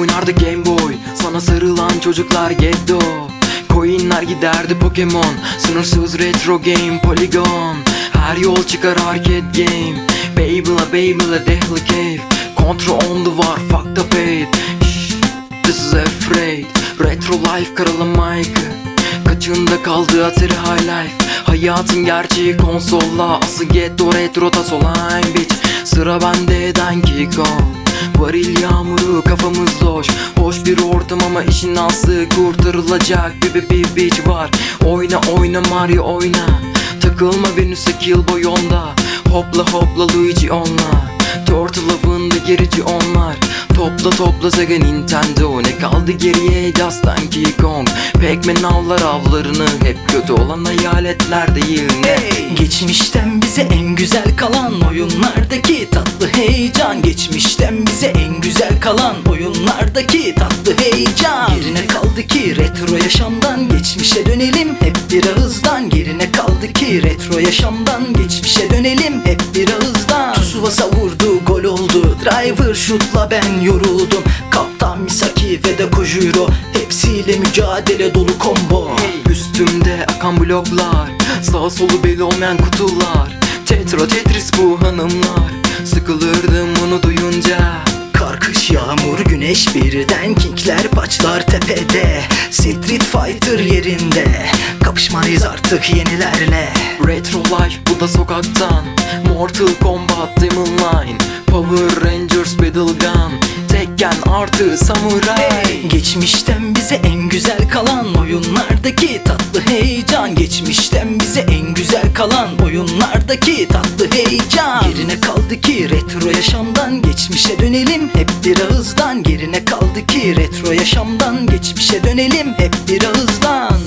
oynardı Game Boy, sana sarılan çocuklar Geddo. Coinler giderdi Pokemon, sınırsız retro game Polygon. Her yol çıkar arcade game, Beyblade Deathly Cave. Contra on the war, fuck the paid. This is afraid. Retro life karalı Mike, kaçında kaldı Atari High Life. Hayatın gerçeği konsolla, asıl Geddo retro tas olan bitch. Sıra bende Donkey Kong, varil yağmuru kafamız loş. Hoş bir ortam ama işin aslı kurtarılacak bir bitch var. Oyna Mario oyna, takılma Venüs'e Killboy onda. Hopla Luigi onla, Turtle avında gerici onlar. Topla Sega Nintendo, ne kaldı geriye Just Donkey Kong. Pac-Man avlar avlarını, hep kötü olan hayaletler değil ne? Geçmişten bize en güzel kalan oyunlardaki tatlı heyecan. Geçmişten bize en güzel kalan oyunlardaki tatlı heyecan. Gerine kaldı ki retro yaşamdan geçmişe dönelim hep bir ağızdan. Gerine kaldı ki retro yaşamdan geçmişe dönelim hep bir ağızdan. Tsubasa vurdu, gol oldu, driver şutla ben yoruldum. Kaptan Misaki ve de Kojiro, hepsiyle mücadele dolu combo. Üstümde akan bloklar, sağ solu belli olmayan kutular. Tetris bu hanımlar, sıkılırdım onu duyunca. Kar, kış, yağmur, güneş birden, kinkler, paçlar tepede. Street Fighter yerinde, kapışmayız artık yenilerle. Retro life bu da sokaktan, Mortal Kombat Demon Line, Power Rangers Battle Gun, Tekken artı Samurai. Geçmişten bize en güzel kalan oyunlardaki tatlı heyecan. Geçmişten bize en güzel kalan oyunlardaki tatlı heyecan. Gerine kaldı ki retro yaşamdan geçmişe dönelim hep bir ağızdan. Gerine kaldı ki retro yaşamdan geçmişe dönelim hep bir ağızdan.